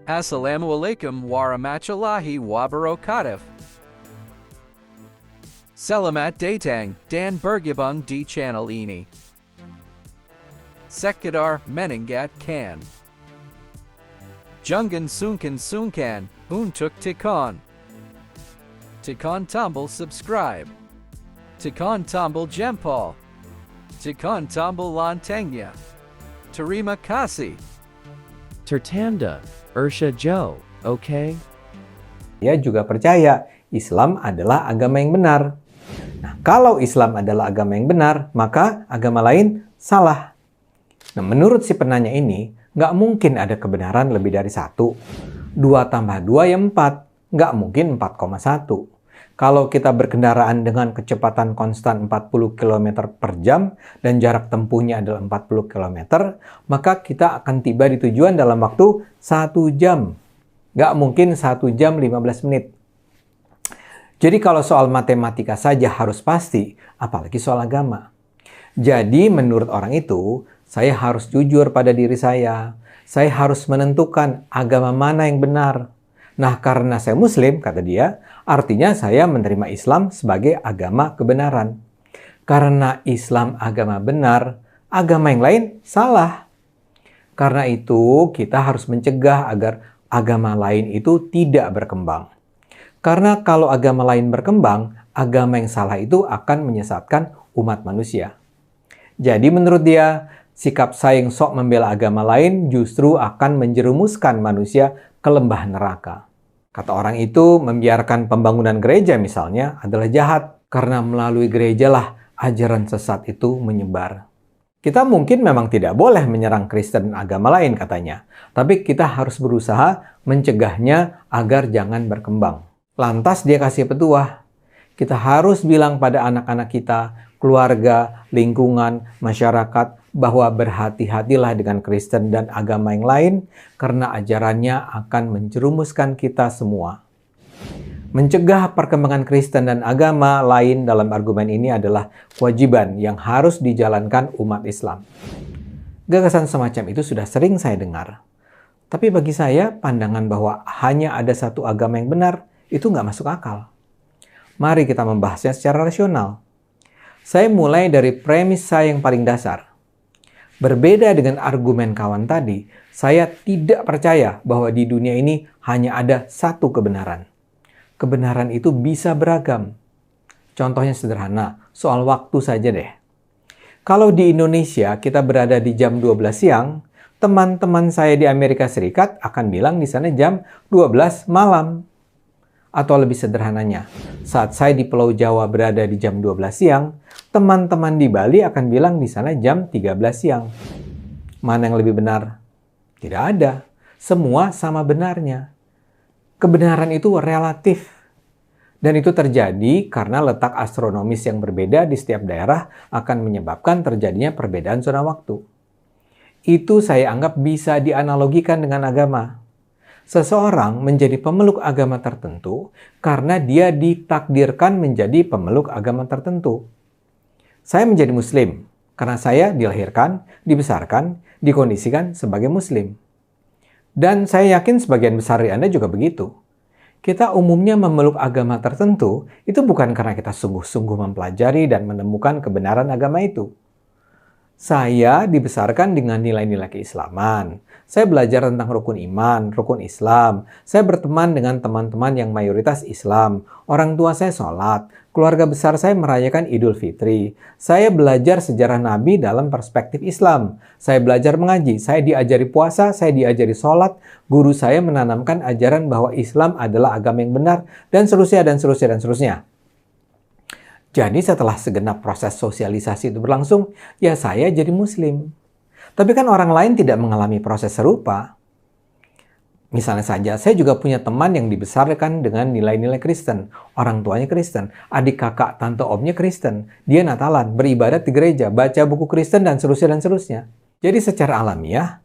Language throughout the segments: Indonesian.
Assalamualaikum warahmatullahi wabarakatuh. Selamat datang dan bergabung di channel ini. Sekedar mengingatkan. Jangan sungkan untuk tekan tombol subscribe. Tekan tombol jempol. Tekan tombol loncengnya. Terima kasih. Tertanda, Ursha Joe, oke? Dia juga percaya Islam adalah agama yang benar. Nah, kalau Islam adalah agama yang benar, maka agama lain salah. Nah, menurut si penanya ini, nggak mungkin ada kebenaran lebih dari 1. 2 tambah 2 ya 4. Nggak mungkin 4,1. Kalau kita berkendaraan dengan kecepatan konstan 40 km per jam dan jarak tempuhnya adalah 40 km, maka kita akan tiba di tujuan dalam waktu 1 jam. Nggak mungkin 1 jam 15 menit. Jadi kalau soal matematika saja harus pasti, apalagi soal agama. Jadi menurut orang itu, saya harus jujur pada diri saya. Saya harus menentukan agama mana yang benar. Nah, karena saya Muslim, kata dia, artinya saya menerima Islam sebagai agama kebenaran. Karena Islam agama benar, agama yang lain salah. Karena itu, kita harus mencegah agar agama lain itu tidak berkembang. Karena kalau agama lain berkembang, agama yang salah itu akan menyesatkan umat manusia. Jadi menurut dia, sikap saya yang sok membela agama lain justru akan menjerumuskan manusia ke lembah neraka. Kata orang itu, membiarkan pembangunan gereja misalnya adalah jahat, karena melalui gerejalah ajaran sesat itu menyebar. Kita mungkin memang tidak boleh menyerang Kristen dan agama lain katanya, tapi kita harus berusaha mencegahnya agar jangan berkembang. Lantas dia kasih petuah, kita harus bilang pada anak-anak kita, keluarga, lingkungan, masyarakat, bahwa berhati-hatilah dengan Kristen dan agama yang lain karena ajarannya akan menjerumuskan kita semua. Mencegah perkembangan Kristen dan agama lain dalam argumen ini adalah kewajiban yang harus dijalankan umat Islam. Gagasan semacam itu sudah sering saya dengar. Tapi bagi saya, pandangan bahwa hanya ada satu agama yang benar itu nggak masuk akal. Mari kita membahasnya secara rasional. Saya mulai dari premis saya yang paling dasar. Berbeda dengan argumen kawan tadi, saya tidak percaya bahwa di dunia ini hanya ada satu kebenaran. Kebenaran itu bisa beragam. Contohnya sederhana, soal waktu saja deh. Kalau di Indonesia kita berada di jam 12 siang, teman-teman saya di Amerika Serikat akan bilang di sana jam 12 malam. Atau lebih sederhananya, saat saya di Pulau Jawa berada di jam 12 siang, teman-teman di Bali akan bilang di sana jam 13 siang. Mana yang lebih benar? Tidak ada. Semua sama benarnya. Kebenaran itu relatif. Dan itu terjadi karena letak astronomis yang berbeda di setiap daerah akan menyebabkan terjadinya perbedaan zona waktu. Itu saya anggap bisa dianalogikan dengan agama. Seseorang menjadi pemeluk agama tertentu karena dia ditakdirkan menjadi pemeluk agama tertentu. Saya menjadi Muslim karena saya dilahirkan, dibesarkan, dikondisikan sebagai Muslim. Dan saya yakin sebagian besar dari Anda juga begitu. Kita umumnya memeluk agama tertentu itu bukan karena kita sungguh-sungguh mempelajari dan menemukan kebenaran agama itu. Saya dibesarkan dengan nilai-nilai keislaman. Saya belajar tentang rukun iman, rukun Islam. Saya berteman dengan teman-teman yang mayoritas Islam. Orang tua saya sholat. Keluarga besar saya merayakan Idul Fitri. Saya belajar sejarah Nabi dalam perspektif Islam. Saya belajar mengaji. Saya diajari puasa, saya diajari sholat. Guru saya menanamkan ajaran bahwa Islam adalah agama yang benar, dan seterusnya, dan seterusnya, dan seterusnya. Jadi setelah segenap proses sosialisasi itu berlangsung, ya saya jadi Muslim. Tapi kan orang lain tidak mengalami proses serupa. Misalnya saja, saya juga punya teman yang dibesarkan dengan nilai-nilai Kristen. Orang tuanya Kristen, adik kakak, tante omnya Kristen. Dia Natalan, beribadat di gereja, baca buku Kristen, dan seterusnya, dan seterusnya. Jadi secara alamiah,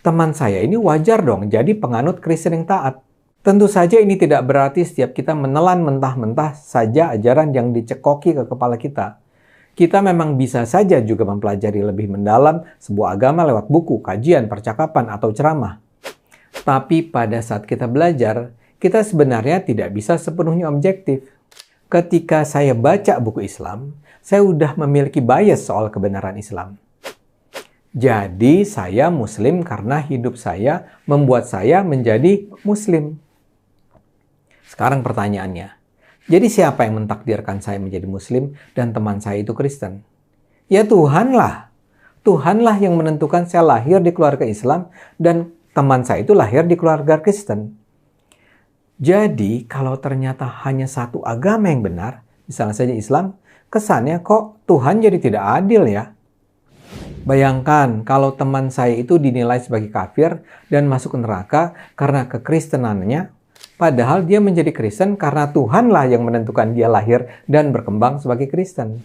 teman saya ini wajar dong jadi penganut Kristen yang taat. Tentu saja ini tidak berarti setiap kita menelan mentah-mentah saja ajaran yang dicekoki ke kepala kita. Kita memang bisa saja juga mempelajari lebih mendalam sebuah agama lewat buku, kajian, percakapan, atau ceramah. Tapi pada saat kita belajar, kita sebenarnya tidak bisa sepenuhnya objektif. Ketika saya baca buku Islam, saya sudah memiliki bias soal kebenaran Islam. Jadi saya Muslim karena hidup saya membuat saya menjadi Muslim. Sekarang pertanyaannya, jadi siapa yang mentakdirkan saya menjadi Muslim dan teman saya itu Kristen? Ya Tuhanlah. Tuhanlah yang menentukan saya lahir di keluarga Islam dan teman saya itu lahir di keluarga Kristen. Jadi kalau ternyata hanya satu agama yang benar, misalnya saja Islam, kesannya kok Tuhan jadi tidak adil ya? Bayangkan kalau teman saya itu dinilai sebagai kafir dan masuk ke neraka karena kekristenannya, padahal dia menjadi Kristen karena Tuhanlah yang menentukan dia lahir dan berkembang sebagai Kristen.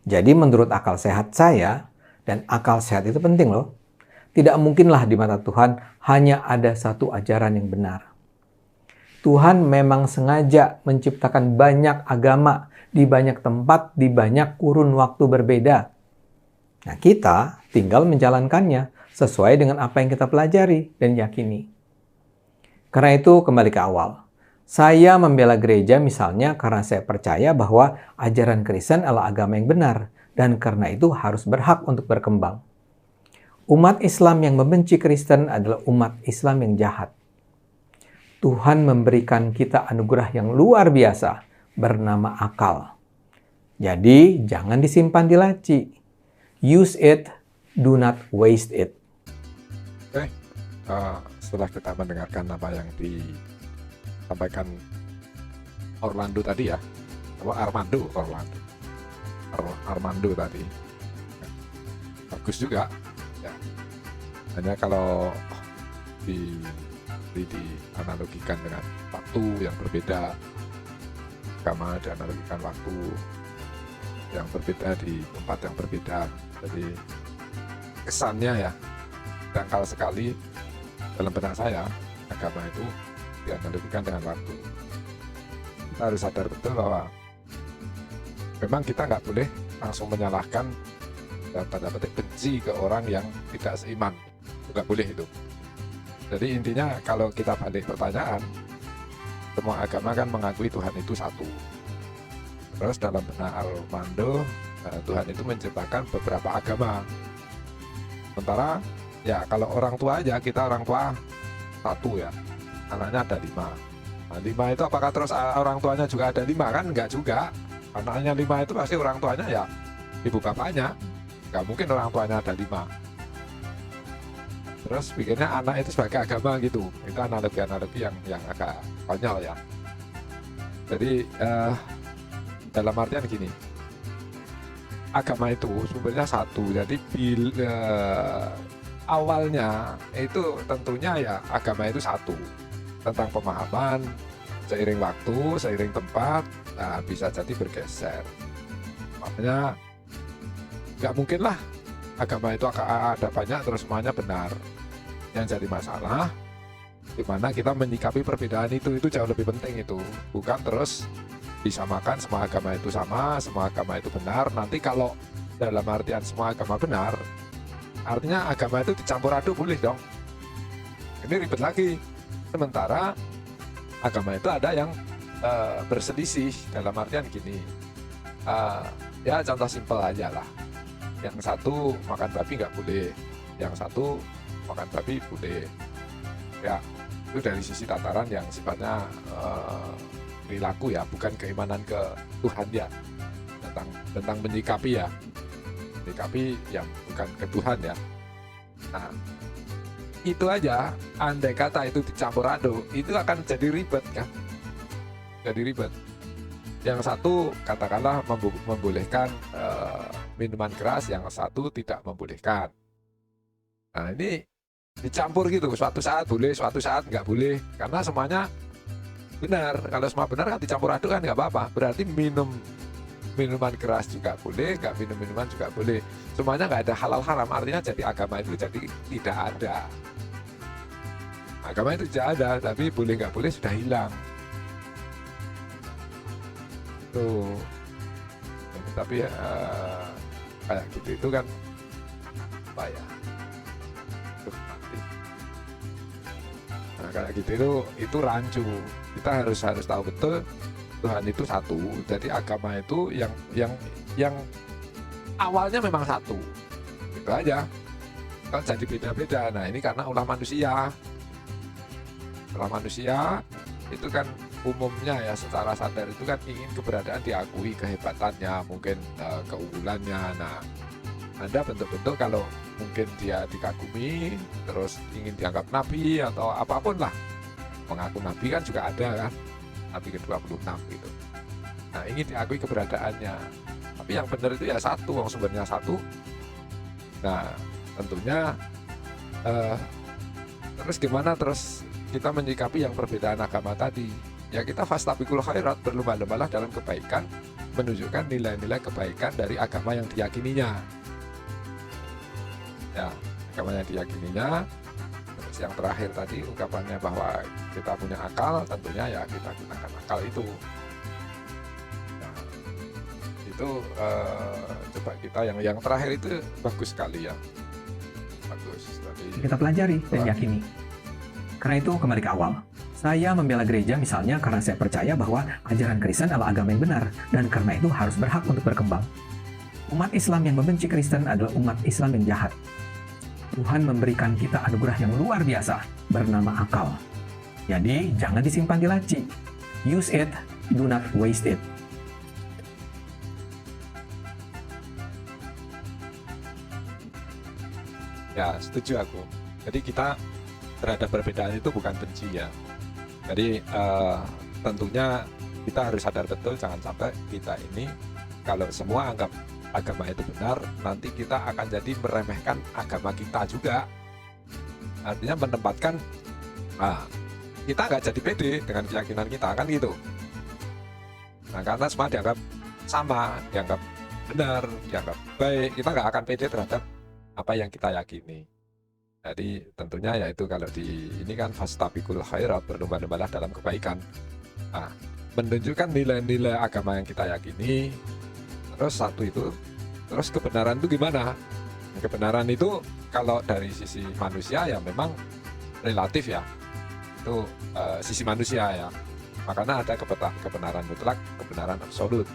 Jadi menurut akal sehat saya, dan akal sehat itu penting loh, tidak mungkinlah di mata Tuhan hanya ada satu ajaran yang benar. Tuhan memang sengaja menciptakan banyak agama di banyak tempat, di banyak kurun waktu berbeda. Nah, kita tinggal menjalankannya sesuai dengan apa yang kita pelajari dan yakini. Karena itu, kembali ke awal. Saya membela gereja misalnya karena saya percaya bahwa ajaran Kristen adalah agama yang benar, dan karena itu harus berhak untuk berkembang. Umat Islam yang membenci Kristen adalah umat Islam yang jahat. Tuhan memberikan kita anugerah yang luar biasa bernama akal. Jadi, jangan disimpan di laci. Use it, do not waste it. Oke, setelah kita mendengarkan apa yang disampaikan Orlando tadi ya, Armando tadi, bagus juga. Ya. Hanya kalau dianalogikan dengan waktu yang berbeda, agama dianalogikan waktu yang berbeda di tempat yang berbeda, jadi kesannya ya dangkal sekali dalam benak saya. Agama itu dianalogikan dengan waktu. Kita harus sadar betul bahwa memang kita nggak boleh langsung menyalahkan dan tanda petik benci ke orang yang tidak seiman, nggak boleh itu. Jadi intinya kalau kita balik pertanyaan, semua agama kan mengakui Tuhan itu satu. Terus dalam benak Armando, Tuhan itu menciptakan beberapa agama. Sementara ya kalau orang tua aja, kita orang tua satu ya, anaknya ada 5. Nah, 5 itu apakah terus orang tuanya juga ada 5? Kan enggak juga. Anaknya 5 itu pasti orang tuanya ya ibu bapaknya. Enggak mungkin orang tuanya ada 5. Terus bikinnya anak itu sebagai agama gitu. Itu analogi-analogi yang agak konyol ya. Jadi dalam artian gini, agama itu sumbernya satu. Jadi awalnya itu tentunya ya agama itu satu. Tentang pemahaman, seiring waktu, seiring tempat, nah bisa jadi bergeser. Makanya nggak mungkin lah agama itu ada banyak terus semuanya benar. Yang jadi masalah dimana kita menyikapi perbedaan itu jauh lebih penting itu. Bukan terus disamakan semua agama itu sama, semua agama itu benar. Nanti kalau dalam artian semua agama benar, artinya agama itu dicampur aduk boleh dong. Ini ribet lagi. Sementara agama itu ada yang berselisih dalam artian gini. Ya contoh simpel aja lah. Yang satu makan babi nggak boleh, yang satu makan babi boleh. Ya itu dari sisi tataran yang sifatnya perilaku ya, bukan keimanan ke Tuhan ya, tentang menyikapi ya, menyikapi yang bukan ke Tuhan ya. Nah itu aja, andai kata itu dicampur aduk, itu akan jadi ribet kan, jadi ribet. Yang satu katakanlah membolehkan minuman keras, yang satu tidak membolehkan. Nah ini dicampur gitu, suatu saat boleh, suatu saat nggak boleh, karena semuanya benar. Kalau semua benar kan dicampur aduk kan nggak apa-apa. Berarti minuman keras juga boleh, nggak minum minuman juga boleh. Semuanya nggak ada halal haram, artinya jadi agama itu jadi tidak ada. Agama itu tidak ada, tapi boleh nggak boleh sudah hilang. Tuh. tapi kayak gitu itu kan apa ya, nah kayak gitu itu rancu. Kita harus tahu betul Tuhan itu satu. Jadi agama itu yang awalnya memang satu, itu aja. Kan jadi beda-beda. Nah ini karena ulah manusia itu kan umumnya ya secara sadar itu kan ingin keberadaan diakui, kehebatannya, mungkin keunggulannya. Nah ada bentuk-bentuk kalau mungkin dia dikagumi, terus ingin dianggap nabi atau apapun lah, mengaku nabi kan juga ada kan, nabi ke-26 gitu. Nah ingin diakui keberadaannya, tapi yang benar itu ya satu, yang sumbernya satu. Nah tentunya terus gimana terus kita menyikapi yang perbedaan agama tadi? Ya kita fastabiqul khairat, berlomba-lombalah dalam kebaikan, menunjukkan nilai-nilai kebaikan dari agama yang diyakininya. Ya, agama yang diyakininya. Terus yang terakhir tadi ungkapannya bahwa kita punya akal, tentunya ya kita gunakan akal itu. Nah, itu coba kita yang terakhir itu bagus sekali ya. Bagus. Tadi Kita pelajari dan yakini. Karena itu kembali ke awal. Saya membela gereja misalnya karena saya percaya bahwa ajaran Kristen adalah agama yang benar, dan karena itu harus berhak untuk berkembang. Umat Islam yang membenci Kristen adalah umat Islam yang jahat. Tuhan memberikan kita anugerah yang luar biasa bernama akal. Jadi jangan disimpan di laci. Use it, do not waste it. ya setuju aku. Jadi kita terhadap perbedaan itu bukan benci ya. Jadi tentunya kita harus sadar betul, jangan sampai kita ini kalau semua anggap agama itu benar, nanti kita akan jadi meremehkan agama kita juga. Artinya menempatkan kita nggak jadi pede dengan keyakinan kita, kan gitu. Nah karena semua dianggap sama, dianggap benar, dianggap baik, kita nggak akan pede terhadap apa yang kita yakini. Jadi tentunya yaitu kalau di ini kan fastabiqul khairat, berlomba-lombalah dalam kebaikan. Nah, menunjukkan nilai-nilai agama yang kita yakini. Terus satu itu, terus kebenaran itu gimana? Kebenaran itu kalau dari sisi manusia ya memang relatif ya. Itu sisi manusia ya. Makanya ada kebenaran mutlak, kebenaran absolut.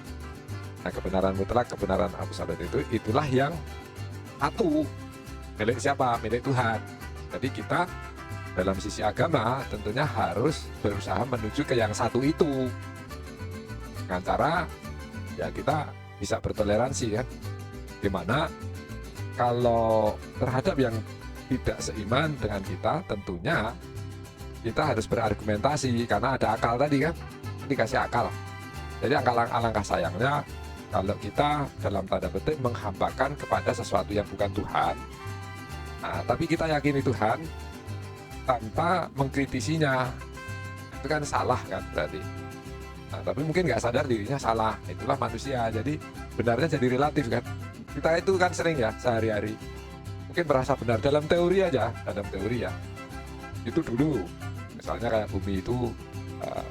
Nah, kebenaran mutlak, kebenaran absolut itu itulah yang satu. Milik siapa? Milik Tuhan. Jadi kita dalam sisi agama tentunya harus berusaha menuju ke yang satu itu. Dengan cara ya kita bisa bertoleransi ya. Dimana kalau terhadap yang tidak seiman dengan kita, tentunya kita harus berargumentasi karena ada akal tadi kan. Dikasih akal. Jadi alangkah sayangnya kalau kita dalam tanda petik menghambakan kepada sesuatu yang bukan Tuhan. Nah, tapi kita yakini Tuhan tanpa mengkritisinya, itu kan salah kan berarti. Nah, tapi mungkin nggak sadar dirinya salah, itulah manusia. Jadi benarnya jadi relatif kan. Kita itu kan sering ya sehari-hari mungkin merasa benar dalam teori aja, dalam teori ya. Itu dulu, misalnya kayak bumi itu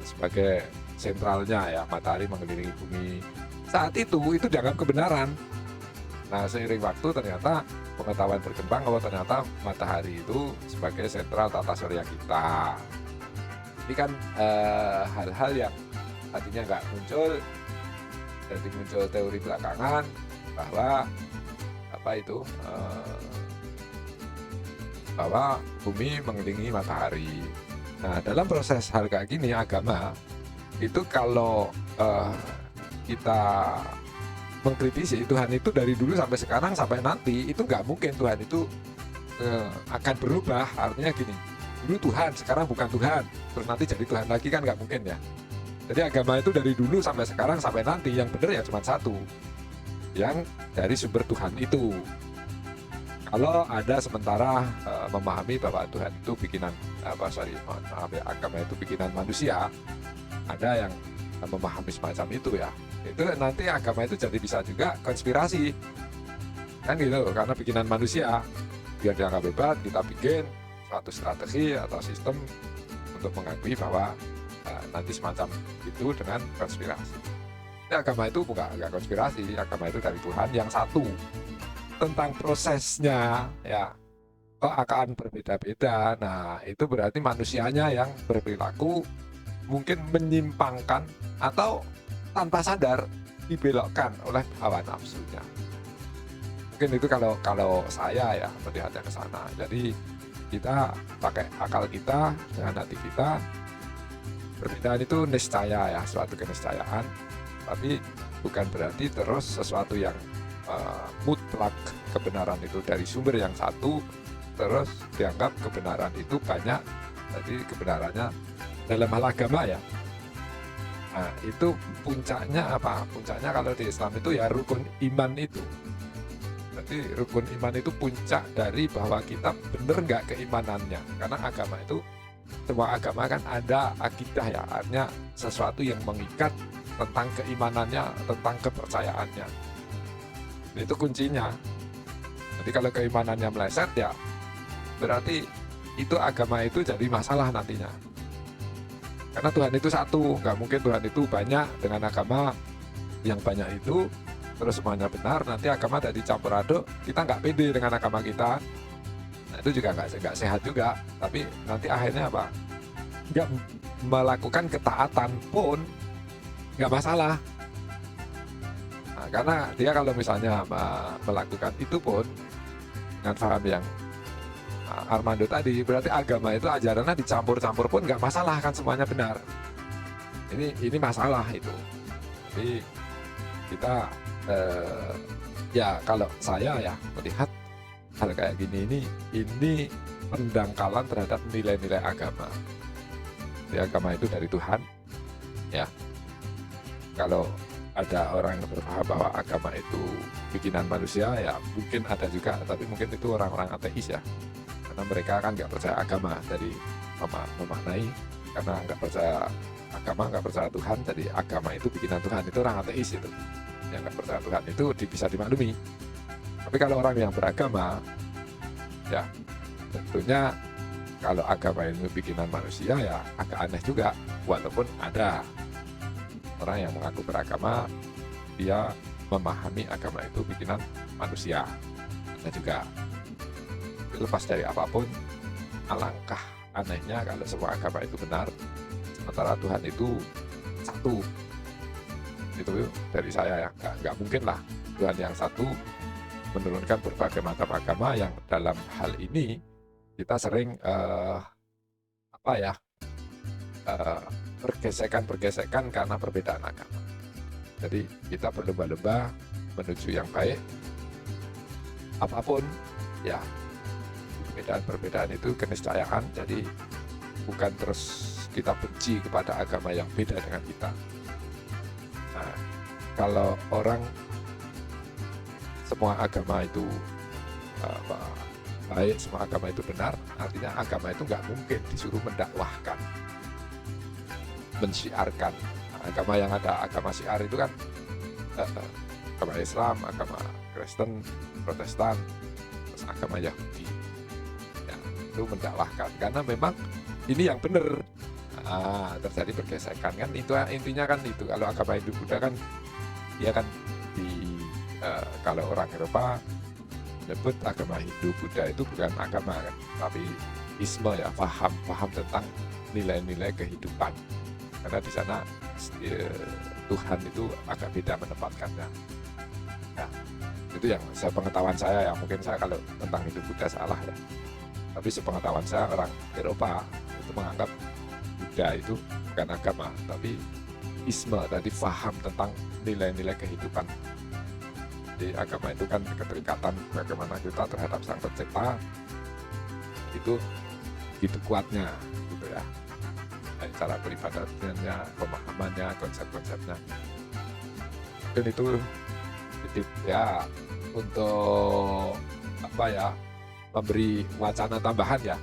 sebagai sentralnya ya, matahari mengelilingi bumi. Saat itu dianggap kebenaran. Nah seiring waktu ternyata pengetahuan berkembang bahwa ternyata matahari itu sebagai sentral tata surya kita. Ini kan hal-hal yang tadinya nggak muncul, jadi muncul teori belakangan bahwa bahwa bumi mengelilingi matahari. Nah dalam proses hal kayak gini agama itu kalau kita mengkritisi Tuhan itu dari dulu sampai sekarang sampai nanti, itu nggak mungkin Tuhan itu akan berubah. Artinya gini, dulu Tuhan, sekarang bukan Tuhan, terus nanti jadi Tuhan lagi, kan nggak mungkin ya. Jadi agama itu dari dulu sampai sekarang sampai nanti yang benar ya cuma satu, yang dari sumber Tuhan itu. Kalau ada sementara memahami bahwa Tuhan itu bikinan agama itu bikinan manusia, ada yang memahami semacam itu ya, itu nanti agama itu jadi bisa juga konspirasi kan gitu, karena bikinan manusia biar dianggap hebat kita bikin suatu strategi atau sistem untuk mengakui bahwa nanti semacam itu dengan konspirasi. Agama itu nggak konspirasi, agama itu dari Tuhan yang satu. Tentang prosesnya ya kok akan berbeda-beda. Nah, itu berarti manusianya yang berperilaku mungkin menyimpangkan atau tanpa sadar dibelokkan oleh hawa nafsunya. Mungkin itu kalau saya ya melihatnya ke sana. Jadi kita pakai akal kita dengan hati kita. Perbedaan itu niscaya ya, suatu keniscayaan. Tapi bukan berarti terus sesuatu yang mutlak kebenaran itu dari sumber yang satu terus dianggap kebenaran itu banyak. Jadi kebenarannya dalam hal agama ya. Nah, itu puncaknya apa? Puncaknya kalau di Islam itu ya rukun iman itu. Jadi rukun iman itu puncak dari bahwa kita benar nggak keimanannya. Karena agama itu, semua agama kan ada akidah ya, artinya sesuatu yang mengikat tentang keimanannya, tentang kepercayaannya. Itu kuncinya. Jadi kalau keimanannya meleset ya berarti itu agama itu jadi masalah nantinya. Karena Tuhan itu satu, nggak mungkin Tuhan itu banyak dengan agama yang banyak itu terus semuanya benar. Nanti agama jadi campur aduk, kita nggak pede dengan agama kita. Nah, itu juga nggak sehat juga. Tapi nanti akhirnya apa? Nggak melakukan ketaatan pun nggak masalah. Nah, karena dia kalau misalnya melakukan itu pun dengan paham yang Armando tadi, berarti agama itu ajarannya dicampur-campur pun nggak masalah, kan semuanya benar. Ini masalah itu. Jadi kita ya kalau saya ya melihat hal kayak gini ini pendangkalan terhadap nilai-nilai agama. Jadi agama itu dari Tuhan ya. Kalau ada orang yang berpaham bahwa agama itu bikinan manusia ya mungkin ada juga, tapi mungkin itu orang-orang ateis ya, karena mereka kan nggak percaya agama, jadi memaknai karena nggak percaya agama, nggak percaya Tuhan, jadi agama itu bikinan Tuhan. Itu orang ateis itu yang nggak percaya Tuhan, itu bisa dimaklumi. Tapi kalau orang yang beragama ya tentunya kalau agama itu bikinan manusia ya agak aneh juga, walaupun ada orang yang mengaku beragama, dia memahami agama itu bikinan manusia. Ada juga. Lepas dari apapun, alangkah anehnya kalau semua agama itu benar, sementara Tuhan itu satu. Itu dari saya ya, nggak mungkin lah Tuhan yang satu menurunkan berbagai macam agama yang dalam hal ini kita sering bergesekan karena perbedaan agama. Jadi kita berlomba-lomba menuju yang baik. Apapun ya, perbedaan itu keniscayaan. Jadi bukan terus kita benci kepada agama yang beda dengan kita. Nah, kalau orang semua agama itu baik, semua agama itu benar, artinya agama itu nggak mungkin disuruh mendakwahkan, mensiarkan. Agama yang ada, agama syiar itu kan agama Islam, agama Kristen, Protestan, terus agama Yahudi ya, itu mendakwahkan karena memang ini yang benar. Terjadi pergesekan kan, itu intinya kan itu. Kalau agama Hindu Buddha kan dia kan kalau orang Eropa menyebut agama Hindu Buddha itu bukan agama kan, tapi isme ya, paham tentang nilai-nilai kehidupan. Karena di sana Tuhan itu agak beda menempatkannya. Ya, itu yang sepengetahuan saya ya, mungkin saya kalau tentang Hindu Buddha salah ya. Tapi sepengetahuan saya orang Eropa itu menganggap Buddha itu bukan agama, tapi isme, tadi paham tentang nilai-nilai kehidupan. Jadi agama itu kan keterikatan bagaimana kita terhadap Sang Pencipta, itu gitu kuatnya gitu ya. Dari cara beribadatnya, pemahamannya, konsep-konsepnya. Mungkin itu ya untuk memberi wacana tambahan ya.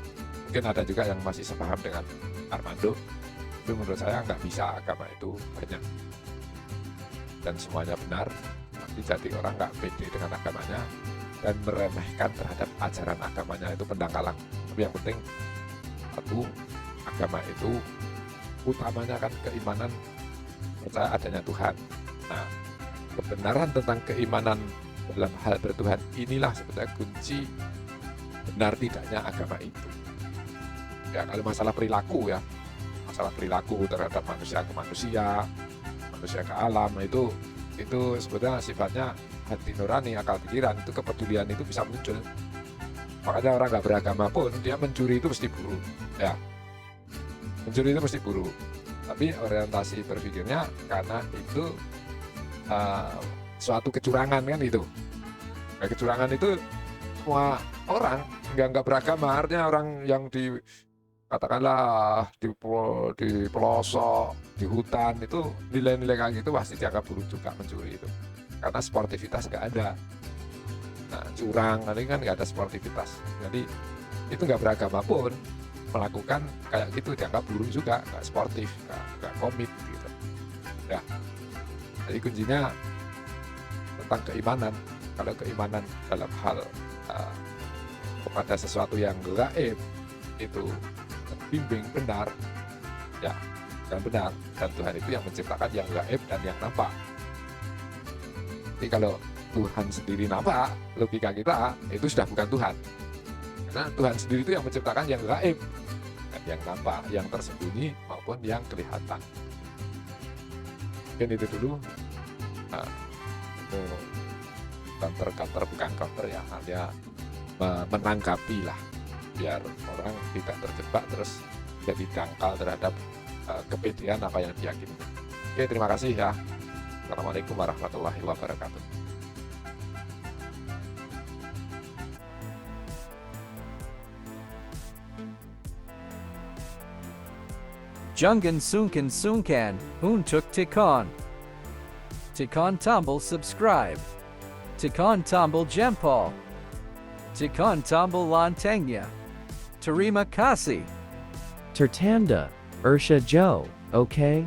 Mungkin ada juga yang masih sepaham dengan Armando, tapi menurut saya nggak bisa agama itu banyak dan semuanya benar. Nanti jadi orang nggak pede dengan agamanya dan meremehkan terhadap ajaran agamanya, itu pendangkalan. Tapi yang penting satu, agama itu utamanya kan keimanan, percaya adanya Tuhan. Nah, kebenaran tentang keimanan dalam hal bertuhan inilah sebetulnya kunci benar tidaknya agama itu. Ya, kalau masalah perilaku ya, masalah perilaku terhadap manusia ke manusia, manusia ke alam, itu sebetulnya sifatnya hati nurani, akal pikiran, itu kepedulian itu bisa muncul. Makanya orang nggak beragama pun dia mencuri itu mesti buru, ya, mencuri itu mesti buru. Tapi orientasi berpikirnya karena itu suatu kecurangan kan itu. Nah, kecurangan itu semua orang nggak beragama, artinya orang yang katakanlah di pelosok, di hutan, itu nilai-nilai kayak gitu pasti dianggap buruk juga mencuri itu. Karena sportivitas nggak ada. Nah, curang, ini kan nggak ada sportivitas. Jadi itu nggak beragama pun melakukan kayak gitu dianggap buruk juga, nggak sportif, nggak komit gitu. Ya, jadi kuncinya tentang keimanan. Kalau keimanan dalam hal kepada sesuatu yang gaib itu bimbing benar, ya, dan benar, dan Tuhan itu yang menciptakan yang gaib dan yang nampak. Jadi kalau Tuhan sendiri nampak, logika kita itu sudah bukan Tuhan, karena Tuhan sendiri itu yang menciptakan yang gaib dan yang nampak, yang tersembunyi maupun yang kelihatan. Mungkin itu dulu. Itu counter bukan counter ya, hanya menanggapi lah, biar orang tidak terjebak terus jadi dangkal terhadap kepedean apa yang diyakini. Oke, terima kasih ya. Assalamualaikum warahmatullahi wabarakatuh. Jungan Sunkan Sunkan, Untuk Tikon. Tikon Tumble subscribe. Tikon Tumble Jempol. Tikon Tumble Lantengnya. Terima kasih. Tertanda, Ursha Joe, okay?